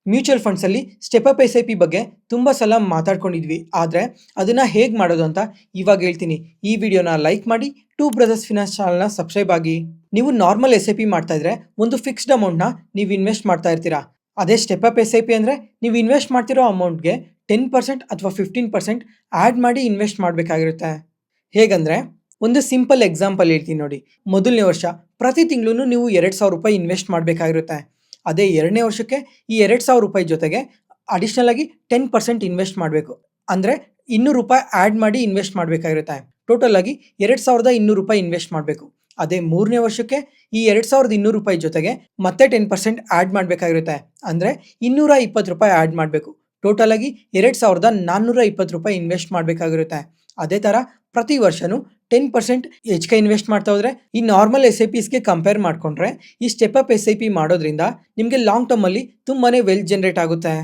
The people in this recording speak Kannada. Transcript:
ಮ್ಯೂಚುವಲ್ ಫಂಡ್ಸಲ್ಲಿ step up S I P ಬಗ್ಗೆ ತುಂಬ ಸಲ ಮಾತಾಡ್ಕೊಂಡಿದ್ವಿ. ಆದರೆ ಅದನ್ನು ಹೇಗೆ ಮಾಡೋದು ಅಂತ ಇವಾಗ ಹೇಳ್ತೀನಿ. ಈ ವಿಡಿಯೋನ ಲೈಕ್ ಮಾಡಿ, ಟೂ ಬ್ರದರ್ಸ್ ಫಿನಾನ್ಸ್ ಚಾನಲ್ನ ಸಬ್ಸ್ಕ್ರೈಬ್ ಆಗಿ. ನೀವು ನಾರ್ಮಲ್ ಎಸ್ ಐ ಪಿ ಮಾಡ್ತಾ ಇದ್ರೆ ಒಂದು ಫಿಕ್ಸ್ಡ್ ಅಮೌಂಟ್ನ ನೀವು ಇನ್ವೆಸ್ಟ್ ಮಾಡ್ತಾ ಇರ್ತೀರಾ. ಅದೇ step up S I P ಅಂದರೆ ನೀವು ಇನ್ವೆಸ್ಟ್ ಮಾಡ್ತಿರೋ ಅಮೌಂಟ್ಗೆ 10% ಅಥವಾ 15% ಆ್ಯಡ್ ಮಾಡಿ ಇನ್ವೆಸ್ಟ್ ಮಾಡಬೇಕಾಗಿರುತ್ತೆ. ಹೇಗಂದರೆ ಒಂದು ಸಿಂಪಲ್ ಎಕ್ಸಾಂಪಲ್ ಹೇಳ್ತೀನಿ ನೋಡಿ. ಮೊದಲನೇ ವರ್ಷ ಪ್ರತಿ ತಿಂಗಳು ನೀವು 2,000 ರೂಪಾಯಿ ಇನ್ವೆಸ್ಟ್ ಮಾಡಬೇಕಾಗಿರುತ್ತೆ. ಅದೇ ಎರಡನೇ ವರ್ಷಕ್ಕೆ ಈ 2,000 ರೂಪಾಯಿ ಜೊತೆಗೆ ಅಡಿಷ್ನಲ್ ಆಗಿ 10% ಇನ್ವೆಸ್ಟ್ ಮಾಡಬೇಕು. ಅಂದರೆ 200 ರೂಪಾಯಿ ಆ್ಯಡ್ ಮಾಡಿ ಇನ್ವೆಸ್ಟ್ ಮಾಡಬೇಕಾಗಿರುತ್ತೆ. ಟೋಟಲ್ ಆಗಿ 2,200 ರೂಪಾಯಿ ಇನ್ವೆಸ್ಟ್ ಮಾಡಬೇಕು. ಅದೇ ಮೂರನೇ ವರ್ಷಕ್ಕೆ ಈ 2,200 ರೂಪಾಯಿ ಜೊತೆಗೆ ಮತ್ತೆ 10% ಆ್ಯಡ್ ಮಾಡಬೇಕಾಗಿರುತ್ತೆ. ಅಂದರೆ 220 ರೂಪಾಯಿ ಆ್ಯಡ್ ಮಾಡಬೇಕು. ಟೋಟಲ್ ಆಗಿ 2,420 ರೂಪಾಯಿ ಇನ್ವೆಸ್ಟ್ ಮಾಡಬೇಕಾಗಿರುತ್ತೆ. ಅದೇ ಥರ ಪ್ರತಿ ವರ್ಷವೂ 10% ಹೆಚ್ಚಿಗೆ ಇನ್ವೆಸ್ಟ್ ಮಾಡ್ತಾ ಹೋದರೆ ಈ ನಾರ್ಮಲ್ ಎಸ್ ಐ ಪಿಸ್ಗೆ ಕಂಪೇರ್ ಮಾಡಿಕೊಂಡ್ರೆ ಈ step up S I P ಮಾಡೋದ್ರಿಂದ ನಿಮಗೆ ಲಾಂಗ್ ಟರ್ಮಲ್ಲಿ ತುಂಬಾ ವೆಲ್ತ್ ಜನರೇಟ್ ಆಗುತ್ತೆ.